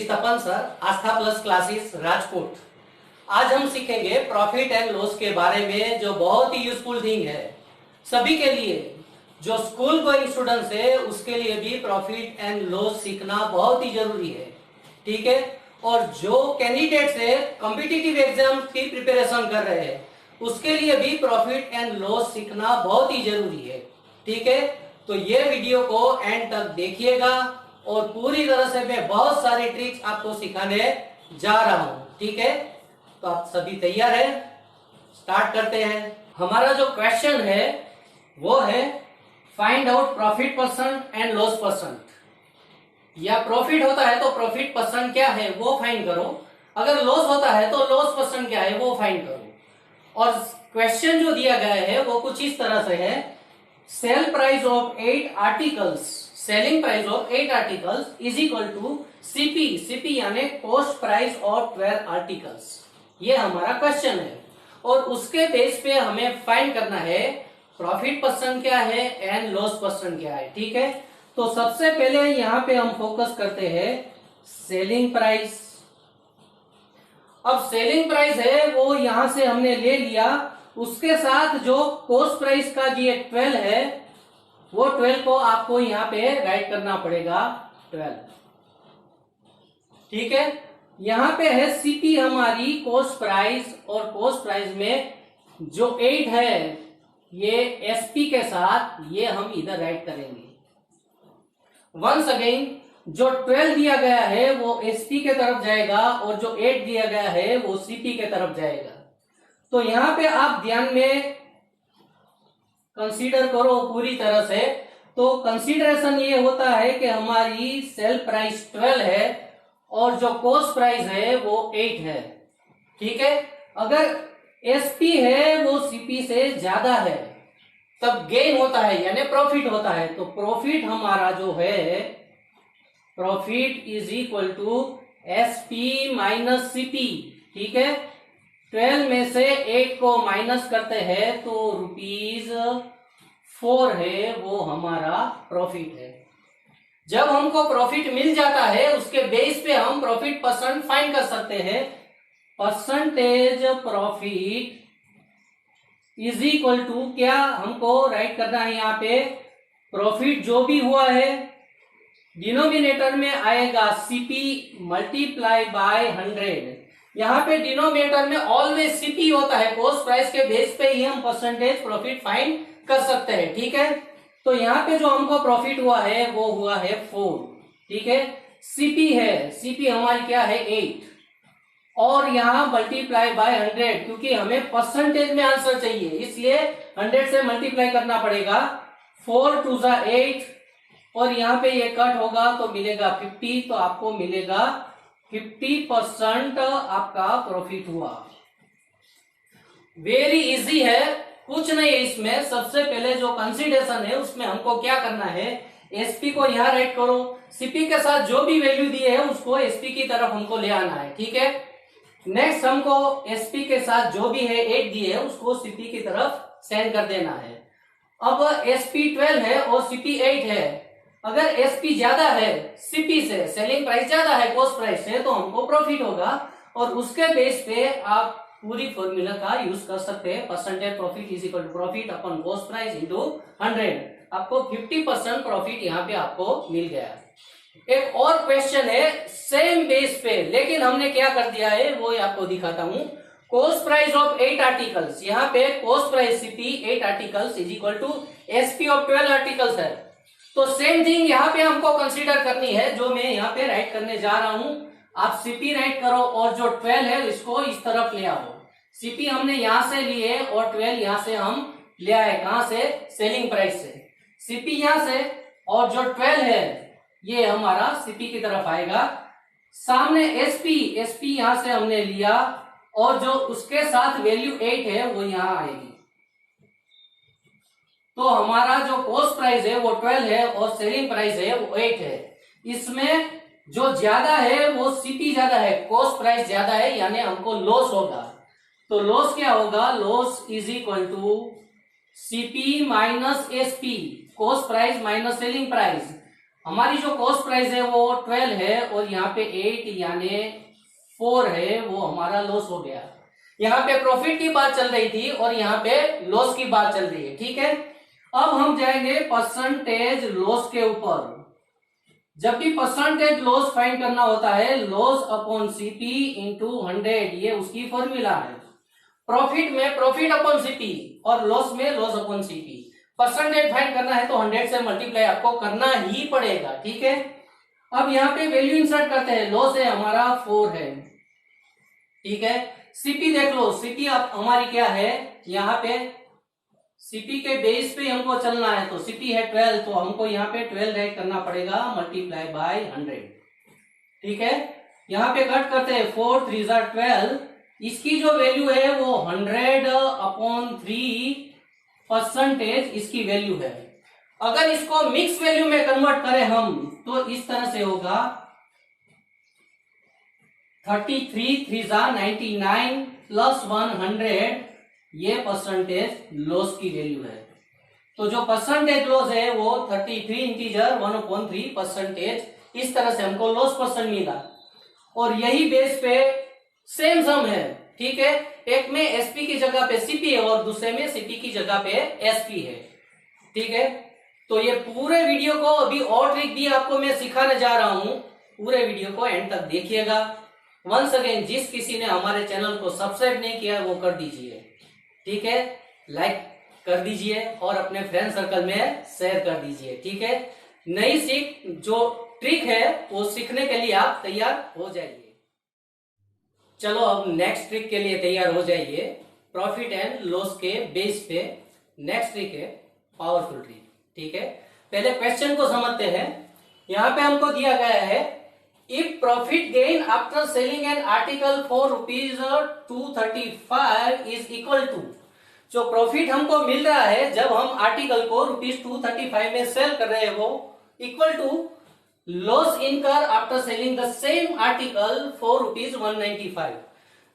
Is Tapan sir, Aastha plus classes Rajkot. आज हम सीखेंगे प्रॉफिट एंड लॉस के बारे में, जो बहुत ही यूजफुल थिंग है सभी के लिए। जो स्कूल गोइंग स्टूडेंट्स है उसके लिए भी प्रॉफिट एंड लॉस सीखना बहुत ही जरूरी है, ठीक है। और जो कैंडिडेट्स है कॉम्पिटिटिव एग्जाम की प्रिपरेशन कर रहे हैं उसके लिए भी प्रॉफिट एंड लॉस सीखना बहुत ही जरूरी है, ठीक है। तो ये वीडियो को एंड तक देखिएगा और पूरी तरह से मैं बहुत सारी ट्रिक्स आपको सिखाने जा रहा हूं, ठीक है। तो आप सभी तैयार हैं? स्टार्ट करते हैं। हमारा जो क्वेश्चन है वो है find out profit percent and loss percent. या प्रॉफिट होता है तो प्रॉफिट परसेंट क्या है वो फाइंड करो, अगर लॉस होता है तो लॉस परसेंट क्या है वो फाइंड करो। और क्वेश्चन जो दिया गया है वो कुछ इस तरह से है, sale price of 8 articles, selling price of 8 articles is equal to CP, CP यानी कॉस्ट प्राइस ऑफ 12 आर्टिकल्स। ये हमारा क्वेश्चन है और उसके बेस पे हमें फाइंड करना है प्रॉफिट परसेंट क्या है एंड लॉस परसेंट क्या है, ठीक है। तो सबसे पहले यहां पे हम फोकस करते हैं सेलिंग प्राइस। अब सेलिंग प्राइस है वो यहां से हमने ले लिया, उसके साथ जो कॉस्ट प्राइस का ये 12 है वो 12 को आपको यहां पे राइट करना पड़ेगा 12, ठीक है। यहां पे है सीपी हमारी कॉस्ट प्राइस, और कॉस्ट प्राइस में जो 8 है ये एसपी के साथ ये हम इधर राइट करेंगे। वंस अगेन जो 12 दिया गया है वो एसपी के तरफ जाएगा और जो 8 दिया गया है वो सीपी के तरफ जाएगा। तो यहां पे आप ध्यान में कंसीडर करो पूरी तरह से। तो कंसीडरेशन ये होता है कि हमारी सेल प्राइस 12 है और जो कॉस्ट प्राइस है वो 8 है, ठीक है। अगर एसपी है वो सीपी से ज्यादा है तब गेन होता है यानी प्रॉफिट होता है। तो प्रॉफिट हमारा जो है profit is equal to SP minus CP, ठीक है। 12 में से 8 को माइनस करते हैं तो ₹4 है वो हमारा प्रॉफिट है। जब हमको प्रॉफिट मिल जाता है उसके बेस पे हम प्रॉफिट परसेंट फाइंड कर सकते हैं। Percentage profit is equal to क्या हमको राइट करना है यहाँ पे, प्रॉफिट जो भी हुआ है डिनोमिनेटर में आएगा सीपी मल्टीप्लाई बाय 100। यहाँ पे डिनोमिनेटर में ऑलवेज सीपी होता है, कॉस्ट प्राइस के बेस पे ही हम परसेंटेज प्रॉफिट फाइंड कर सकते हैं, ठीक है। तो यहाँ पे जो हमको प्रॉफिट हुआ है वो हुआ है 4, ठीक है। सीपी है, सीपी हमारी क्या है 8 और यहाँ मल्टीप्लाई बाय 100, क्योंकि हमें परसेंटेज में आंसर चाहिए इसलिए 100 से मल्टीप्लाई करना पड़ेगा। 4 2 जा 8 और यहाँ पे ये कट होगा तो मिलेगा 50, तो आपको मिलेगा 50% आपका प्रॉफिट हुआ। वेरी इजी है, कुछ नहीं है इसमें। सबसे पहले जो कंसीडरेशन है उसमें हमको क्या करना है, एसपी को यहाँ राइट करो, सीपी के साथ जो भी वैल्यू दिए है उसको एसपी की तरफ हमको ले आना है, ठीक है। नेक्स्ट हमको एसपी के साथ जो भी है 8 दिए है उसको सीपी की तरफ सेंड कर देना है। अब एसपी 12 है और सीपी 8 है, अगर एसपी ज्यादा है सीपी से, सेलिंग प्राइस ज्यादा है कॉस्ट प्राइस से, तो हमको प्रॉफिट होगा और उसके बेस पे आप पूरी फॉर्मूला का यूज कर सकते हैं। Percentage profit is equal to profit upon cost price into 100। आपको 50% प्रॉफिट यहाँ पे आपको मिल गया। एक और क्वेश्चन है सेम बेस पे, लेकिन हमने क्या कर दिया है वो आपको दिखाता हूं। कॉस्ट प्राइस ऑफ 8 आर्टिकल्स, यहाँ पे cost price CP 8 articles is equal to SP of 12 articles है। तो सेम थिंग यहाँ पे हमको कंसीडर करनी है, जो मैं यहाँ पे राइट करने जा रहा हूं। आप सीपी राइट करो और जो 12 है इसको इस तरफ ले आओ। सीपी हमने यहां से लिए और 12 यहां से हम ले आए, कहां से, सेलिंग प्राइस से। सीपी यहां से और जो 12 है ये हमारा सीपी की तरफ आएगा। सामने एसपी, एसपी यहां से हमने लिया और जो उसके साथ वैल्यू 8 है वो यहां आएगी। तो हमारा जो कॉस्ट प्राइस है वो 12 है और सेलिंग प्राइस है वो 8 है। इसमें जो ज्यादा है वो सीपी ज्यादा है, कॉस्ट प्राइस ज्यादा है, यानी हमको लॉस होगा। तो लॉस क्या होगा, loss is equal to CP minus SP, cost price minus selling price. हमारी जो कॉस्ट प्राइस है वो 12 है और यहाँ पे 8 यानी 4 है, वो हमारा लॉस हो गया। यहाँ पे प्रॉफिट की बात चल रही थी और यहाँ पे लॉस की बात चल रही है, ठीक है। अब हम जाएंगे परसेंटेज लॉस के ऊपर। जब भी परसेंटेज लॉस फाइंड करना होता है, लॉस अपॉन सीपी इंटू 100, ये उसकी फॉर्मूला है। प्रॉफिट में प्रॉफिट अपॉन सीपी और लॉस में loss upon CP. Percentage find करना है तो 100 से मल्टीप्लाई आपको करना ही पड़ेगा, ठीक है। अब यहाँ पे वैल्यू इंसर्ट करते हैं। लॉस है हमारा 4 है, ठीक है। सीपी देख लो, सीपी अब हमारी क्या है, यहाँ पे सीपी के बेस पे हमको चलना है, तो सीपी है 12, तो हमको यहाँ पे 12 राइट करना पड़ेगा मल्टीप्लाई बाय 100, ठीक है। यहाँ पे कट करते हैं, 4 3 12, इसकी जो वैल्यू है वो 100 अपॉन 3 परसेंटेज इसकी वैल्यू है। अगर इसको मिक्स वैल्यू में कन्वर्ट करें हम तो इस तरह से होगा 33 3 99 प्लस 100, ये परसेंटेज लॉस की वैल्यू है। तो जो परसेंटेज लॉस है वो 33 इंटीजर 1/3 परसेंटेज, इस तरह से हमको लॉस परसेंट मिला। और यही बेस पे सेम सम है, ठीक है। एक में एसपी की जगह पे सीपी है और दूसरे में सीपी की जगह पे एसपी है, ठीक है। तो ये पूरे वीडियो को अभी और ट्रिक भी आपको मैं सिखाने जा रहा हूं, पूरे वीडियो को एंड तक देखिएगा। वंस अगेन, जिस किसी ने हमारे चैनल को सब्सक्राइब नहीं किया वो कर दीजिए, ठीक है। लाइक कर दीजिए और अपने फ्रेंड सर्कल में शेयर कर दीजिए, ठीक है। नई सीख जो ट्रिक है वो सीखने के लिए आप तैयार हो जाइए। चलो अब नेक्स्ट ट्रिक के लिए तैयार हो जाइए। प्रॉफिट एंड लॉस के बेस पे नेक्स्ट ट्रिक है पावरफुल ट्रिक, ठीक है। पहले क्वेश्चन को समझते हैं। यहां पे हमको दिया गया है, if profit gain after selling n article for ₹235 is equal to, जो प्रॉफिट हमको मिल रहा है जब हम आर्टिकल को ₹235 में सेल कर रहे हैं वो इक्वल टू लॉस इनकर after selling the same article for ₹195।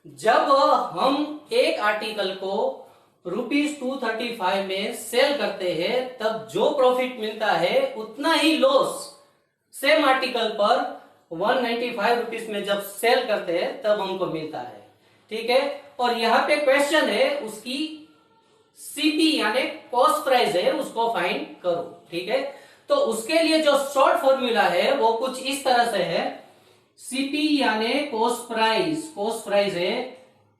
जब हम एक आर्टिकल को ₹235 में सेल करते हैं तब जो प्रॉफिट मिलता है उतना ही लॉस सेम आर्टिकल पर ₹195 में जब सेल करते हैं तब हमको मिलता है, ठीक है। और यहाँ पे क्वेश्चन है उसकी सीपी यानी कॉस्ट प्राइस है, उसको फाइंड करो, ठीक है। तो उसके लिए जो शॉर्ट फॉर्मूला है वो कुछ इस तरह से है, सीपी यानी कॉस्ट प्राइस है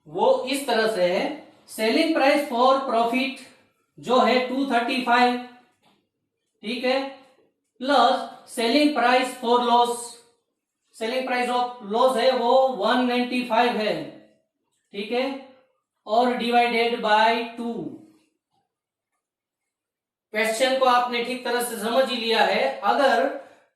वो इस तरह से है, सेलिंग प्राइस फॉर प्रॉफिट जो है 235, ठीक है, plus selling price for loss, selling price of loss है वो 195 है, ठीक है, और डिवाइडेड बाय 2। क्वेश्चन को आपने ठीक तरह से समझ ही लिया है। अगर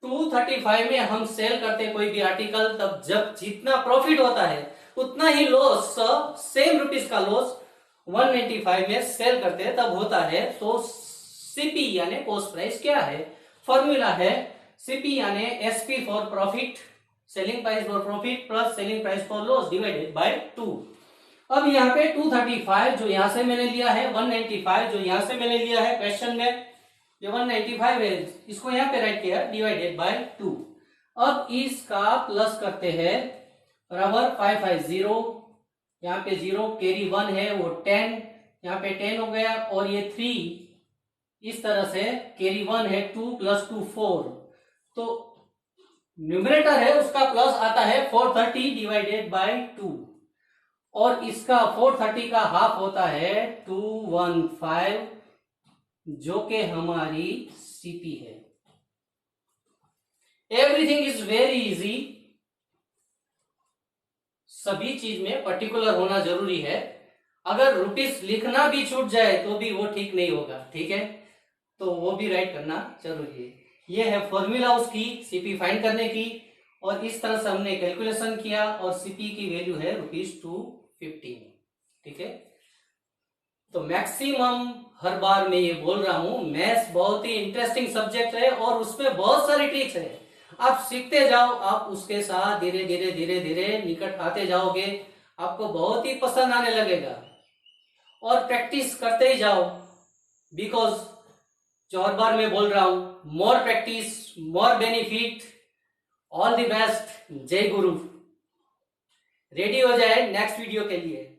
235 में हम सेल करते कोई भी आर्टिकल तब जब जितना प्रॉफिट होता है उतना ही लॉस, सेम रुपीस का लॉस 195 में सेल करते हैं तब होता है। तो सीपी यानी कॉस्ट प्राइस क्या है, फॉर्मूला है सीपी यानी SP for profit, selling price for profit plus selling price for loss divided by 2। अब यहाँ पे 235 जो यहां से मैंने लिया है, 195 जो यहां से मैंने लिया है क्वेश्चन में, ये 195 है, इसको यहाँ पे राइट किया डिवाइडेड बाय 2। अब इसका प्लस करते हैं, बराबर 550, यहाँ पे 0 कैरी 1 है वो 10, यहाँ पे 10 हो गया, और ये 3 इस तरह से कैरी 1 है 2 + 2 4, तो न्यूमरेटर है उसका प्लस आता है 430 डिवाइडेड बाय 2, और इसका 430 का हाफ होता है 215 जो कि हमारी सीपी है। एवरीथिंग इज वेरी इजी, सभी चीज में पर्टिकुलर होना जरूरी है। अगर रुपीस लिखना भी छूट जाए तो भी वो ठीक नहीं होगा, ठीक है, तो वो भी राइट करना जरूरी है। ये है फॉर्मूला उसकी सीपी फाइंड करने की, और इस तरह से हमने कैलकुलेशन किया और सीपी की वैल्यू है ₹215, ठीक है। तो मैक्सिमम हर बार मैं ये बोल रहा हूं, मैथ्स बहुत ही इंटरेस्टिंग सब्जेक्ट है और उसमें बहुत सारी ट्रिक्स है। आप सीखते जाओ, आप उसके साथ धीरे धीरे धीरे धीरे निकट आते जाओगे, आपको बहुत ही पसंद आने लगेगा, और प्रैक्टिस करते ही जाओ, बिकॉज जो हर बार मैं बोल रहा हूं, more practice more benefit, all the best, जय गुरु। रेडी हो जाए नेक्स्ट वीडियो के लिए।